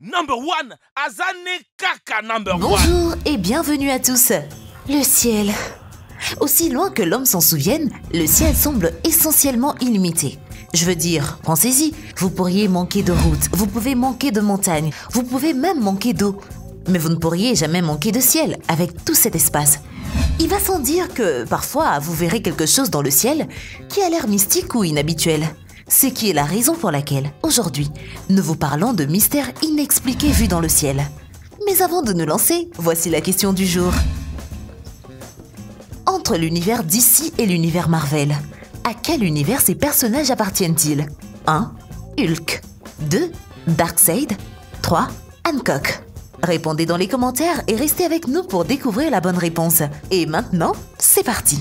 Number one, Azane Kaka number one. Bonjour et bienvenue à tous. Le ciel. Aussi loin que l'homme s'en souvienne, le ciel semble essentiellement illimité. Je veux dire, pensez-y, vous pourriez manquer de route, vous pouvez manquer de montagne, vous pouvez même manquer d'eau. Mais vous ne pourriez jamais manquer de ciel avec tout cet espace. Il va sans dire que parfois vous verrez quelque chose dans le ciel qui a l'air mystique ou inhabituel. C'est qui est la raison pour laquelle, aujourd'hui, nous vous parlons de mystères inexpliqués vus dans le ciel. Mais avant de nous lancer, voici la question du jour. Entre l'univers DC et l'univers Marvel, à quel univers ces personnages appartiennent-ils? 1. Hulk. 2. Darkseid. 3. Hancock. Répondez dans les commentaires et restez avec nous pour découvrir la bonne réponse. Et maintenant, c'est parti!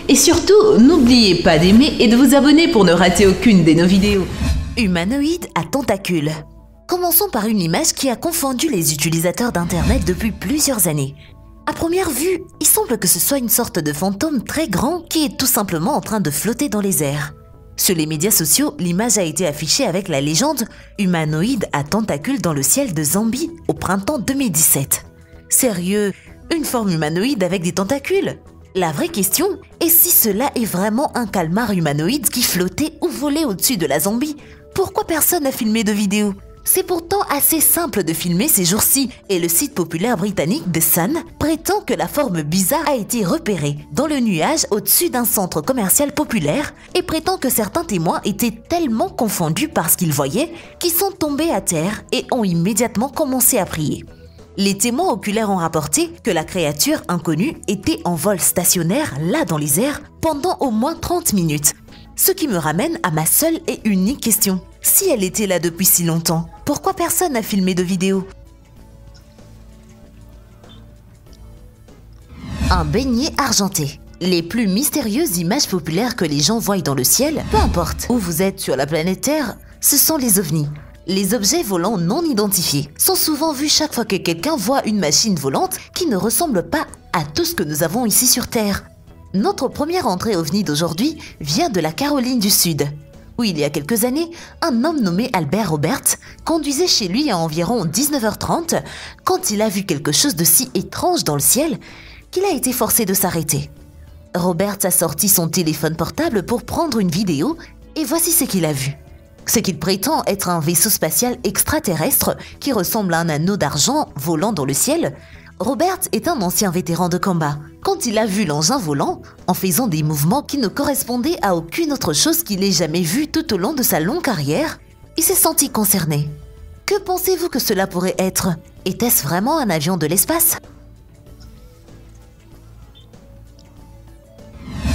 Et surtout, n'oubliez pas d'aimer et de vous abonner pour ne rater aucune de nos vidéos. Humanoïde à tentacules. Commençons par une image qui a confondu les utilisateurs d'Internet depuis plusieurs années. À première vue, il semble que ce soit une sorte de fantôme très grand qui est tout simplement en train de flotter dans les airs. Sur les médias sociaux, l'image a été affichée avec la légende « Humanoïde à tentacules dans le ciel de Zambie au printemps 2017 ». Sérieux, une forme humanoïde avec des tentacules? La vraie question est si cela est vraiment un calmar humanoïde qui flottait ou volait au-dessus de la Zambie. Pourquoi personne n'a filmé de vidéo? C'est pourtant assez simple de filmer ces jours-ci et le site populaire britannique The Sun prétend que la forme bizarre a été repérée dans le nuage au-dessus d'un centre commercial populaire et prétend que certains témoins étaient tellement confondus par ce qu'ils voyaient qu'ils sont tombés à terre et ont immédiatement commencé à prier. Les témoins oculaires ont rapporté que la créature inconnue était en vol stationnaire là dans les airs pendant au moins 30 minutes. Ce qui me ramène à ma seule et unique question. Si elle était là depuis si longtemps, pourquoi personne n'a filmé de vidéo? Un beignet argenté. Les plus mystérieuses images populaires que les gens voient dans le ciel, peu importe où vous êtes sur la planète Terre, ce sont les ovnis. Les objets volants non identifiés sont souvent vus chaque fois que quelqu'un voit une machine volante qui ne ressemble pas à tout ce que nous avons ici sur Terre. Notre première entrée ovni d'aujourd'hui vient de la Caroline du Sud, où il y a quelques années, un homme nommé Albert Roberts conduisait chez lui à environ 19h30 quand il a vu quelque chose de si étrange dans le ciel qu'il a été forcé de s'arrêter. Roberts a sorti son téléphone portable pour prendre une vidéo et voici ce qu'il a vu. Ce qu'il prétend être un vaisseau spatial extraterrestre qui ressemble à un anneau d'argent volant dans le ciel. Roberts est un ancien vétéran de combat. Quand il a vu l'engin volant, en faisant des mouvements qui ne correspondaient à aucune autre chose qu'il ait jamais vu tout au long de sa longue carrière, il s'est senti concerné. Que pensez-vous que cela pourrait être? Était-ce vraiment un avion de l'espace?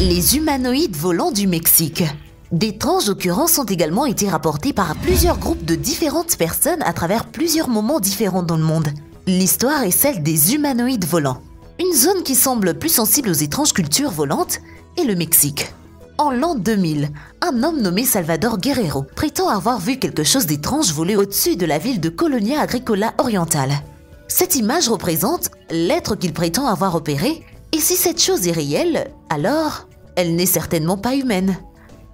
Les humanoïdes volants du Mexique. D'étranges occurrences ont également été rapportées par plusieurs groupes de différentes personnes à travers plusieurs moments différents dans le monde. L'histoire est celle des humanoïdes volants. Une zone qui semble plus sensible aux étranges cultures volantes est le Mexique. En l'an 2000, un homme nommé Salvador Guerrero prétend avoir vu quelque chose d'étrange voler au-dessus de la ville de Colonia Agricola Oriental. Cette image représente l'être qu'il prétend avoir opéré, et si cette chose est réelle, alors elle n'est certainement pas humaine.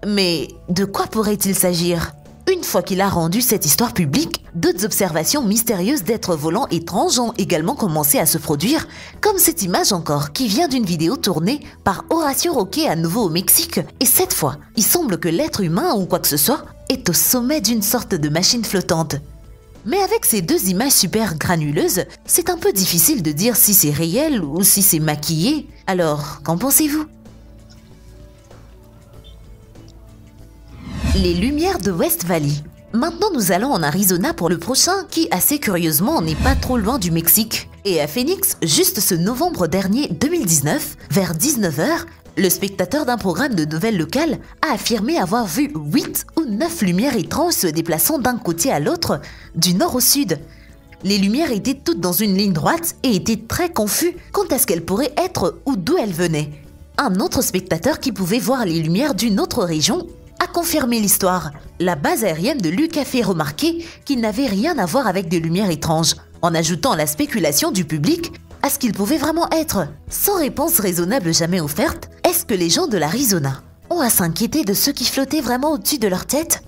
Mais de quoi pourrait-il s'agir? Une fois qu'il a rendu cette histoire publique, d'autres observations mystérieuses d'êtres volants étranges ont également commencé à se produire, comme cette image encore qui vient d'une vidéo tournée par Horacio Roque à nouveau au Mexique, et cette fois, il semble que l'être humain ou quoi que ce soit est au sommet d'une sorte de machine flottante. Mais avec ces deux images super granuleuses, c'est un peu difficile de dire si c'est réel ou si c'est maquillé. Alors, qu'en pensez-vous? Les lumières de West Valley. Maintenant, nous allons en Arizona pour le prochain qui, assez curieusement, n'est pas trop loin du Mexique. Et à Phoenix, juste ce novembre dernier 2019, vers 19h, le spectateur d'un programme de nouvelles locales a affirmé avoir vu 8 ou 9 lumières étranges se déplaçant d'un côté à l'autre, du nord au sud. Les lumières étaient toutes dans une ligne droite et étaient très confus quant à ce qu'elles pourraient être ou d'où elles venaient. Un autre spectateur qui pouvait voir les lumières d'une autre région a confirmé l'histoire. La base aérienne de Luc a fait remarquer qu'il n'avait rien à voir avec des lumières étranges, en ajoutant à la spéculation du public à ce qu'il pouvait vraiment être. Sans réponse raisonnable jamais offerte, est-ce que les gens de l'Arizona ont à s'inquiéter de ceux qui flottaient vraiment au-dessus de leur tête?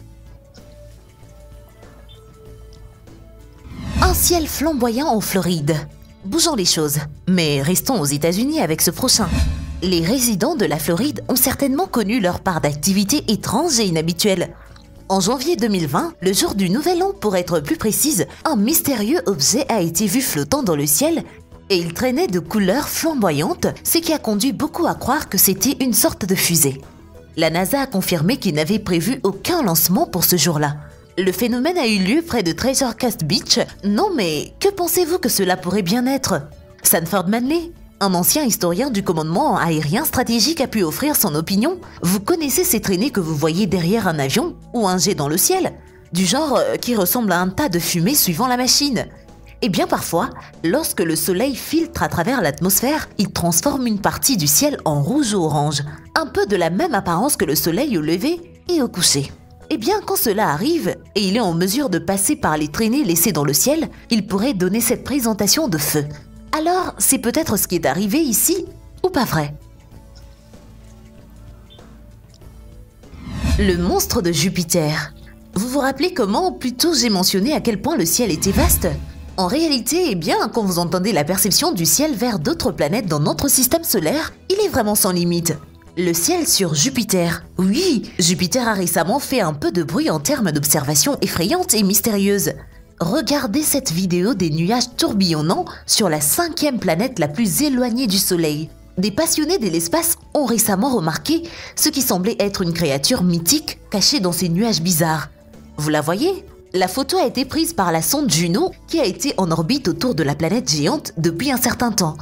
Un ciel flamboyant en Floride. Bougeons les choses, mais restons aux États-Unis avec ce prochain. Les résidents de la Floride ont certainement connu leur part d'activités étranges et inhabituelles. En janvier 2020, le jour du Nouvel An pour être plus précise, un mystérieux objet a été vu flottant dans le ciel et il traînait de couleurs flamboyantes, ce qui a conduit beaucoup à croire que c'était une sorte de fusée. La NASA a confirmé qu'il n'avait prévu aucun lancement pour ce jour-là. Le phénomène a eu lieu près de Treasure Coast Beach. Non mais, que pensez-vous que cela pourrait bien être? Sanford Manley, un ancien historien du commandement aérien stratégique, a pu offrir son opinion. Vous connaissez ces traînées que vous voyez derrière un avion ou un jet dans le ciel? Du genre qui ressemble à un tas de fumée suivant la machine. Et bien parfois, lorsque le soleil filtre à travers l'atmosphère, il transforme une partie du ciel en rouge ou orange, un peu de la même apparence que le soleil au lever et au coucher. Et bien quand cela arrive, et il est en mesure de passer par les traînées laissées dans le ciel, il pourrait donner cette présentation de feu. Alors, c'est peut-être ce qui est arrivé ici, ou pas vrai? Le monstre de Jupiter. Vous vous rappelez comment, plus tôt, j'ai mentionné à quel point le ciel était vaste? En réalité, eh bien, quand vous entendez la perception du ciel vers d'autres planètes dans notre système solaire, il est vraiment sans limite. Le ciel sur Jupiter. Oui, Jupiter a récemment fait un peu de bruit en termes d'observations effrayantes et mystérieuses. Regardez cette vidéo des nuages tourbillonnants sur la 5e planète la plus éloignée du Soleil. Des passionnés de l'espace ont récemment remarqué ce qui semblait être une créature mythique cachée dans ces nuages bizarres. Vous la voyez? La photo a été prise par la sonde Juno qui a été en orbite autour de la planète géante depuis un certain temps.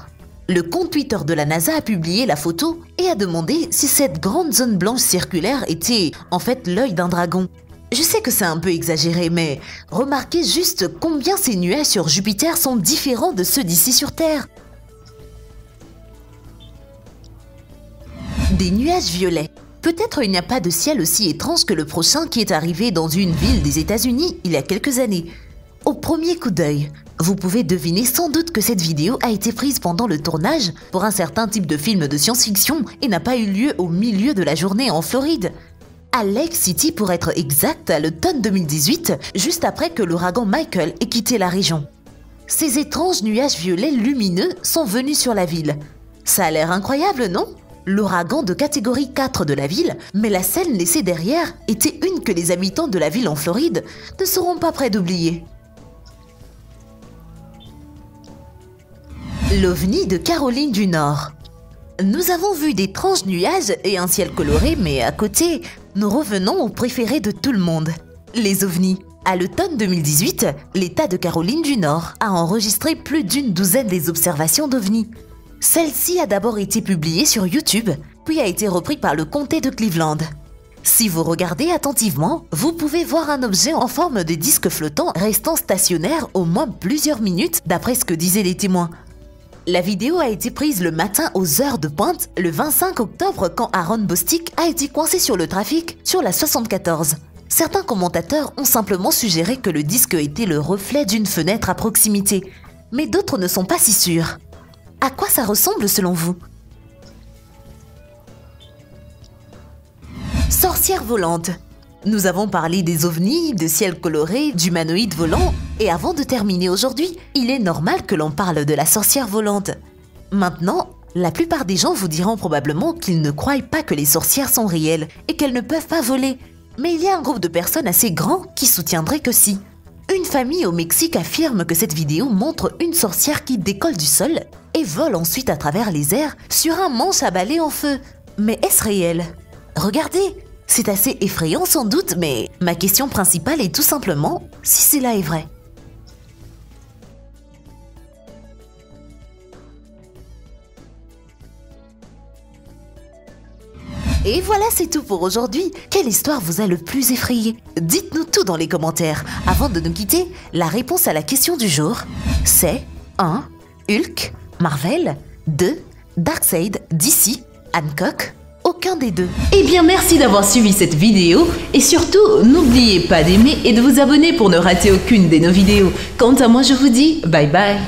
Le compte Twitter de la NASA a publié la photo et a demandé si cette grande zone blanche circulaire était en fait l'œil d'un dragon. Je sais que c'est un peu exagéré, mais remarquez juste combien ces nuages sur Jupiter sont différents de ceux d'ici sur Terre. Des nuages violets. Peut-être il n'y a pas de ciel aussi étrange que le prochain qui est arrivé dans une ville des États-Unis il y a quelques années. Au premier coup d'œil, vous pouvez deviner sans doute que cette vidéo a été prise pendant le tournage pour un certain type de film de science-fiction et n'a pas eu lieu au milieu de la journée en Floride. À Lake City pour être exact, à l'automne 2018, juste après que l'ouragan Michael ait quitté la région. Ces étranges nuages violets lumineux sont venus sur la ville. Ça a l'air incroyable, non? L'ouragan de catégorie 4 de la ville, mais la scène laissée derrière était une que les habitants de la ville en Floride ne seront pas près d'oublier. L'OVNI de Caroline du Nord. Nous avons vu d'étranges nuages et un ciel coloré, mais à côté, nous revenons au préféré de tout le monde, les ovnis. À l'automne 2018, l'État de Caroline du Nord a enregistré plus d'une douzaine des observations d'ovnis. Celle-ci a d'abord été publiée sur YouTube, puis a été reprise par le comté de Cleveland. Si vous regardez attentivement, vous pouvez voir un objet en forme de disque flottant restant stationnaire au moins plusieurs minutes d'après ce que disaient les témoins. La vidéo a été prise le matin aux heures de pointe, le 25 octobre, quand Aaron Bostick a été coincé sur le trafic sur la 74. Certains commentateurs ont simplement suggéré que le disque était le reflet d'une fenêtre à proximité, mais d'autres ne sont pas si sûrs. À quoi ça ressemble selon vous? Sorcière volante. Nous avons parlé des ovnis, de ciel coloré, d'humanoïdes volants, et avant de terminer aujourd'hui, il est normal que l'on parle de la sorcière volante. Maintenant, la plupart des gens vous diront probablement qu'ils ne croient pas que les sorcières sont réelles et qu'elles ne peuvent pas voler. Mais il y a un groupe de personnes assez grand qui soutiendrait que si. Une famille au Mexique affirme que cette vidéo montre une sorcière qui décolle du sol et vole ensuite à travers les airs sur un manche à balai en feu. Mais est-ce réel? Regardez! C'est assez effrayant sans doute, mais ma question principale est tout simplement si cela est vrai. Et voilà, c'est tout pour aujourd'hui. Quelle histoire vous a le plus effrayé? Dites-nous tout dans les commentaires. Avant de nous quitter, la réponse à la question du jour, c'est 1. Hulk, Marvel, 2. Darkseid, DC, Hancock. Aucun des deux. Eh bien, merci d'avoir suivi cette vidéo et surtout, n'oubliez pas d'aimer et de vous abonner pour ne rater aucune de nos vidéos. Quant à moi, je vous dis bye bye.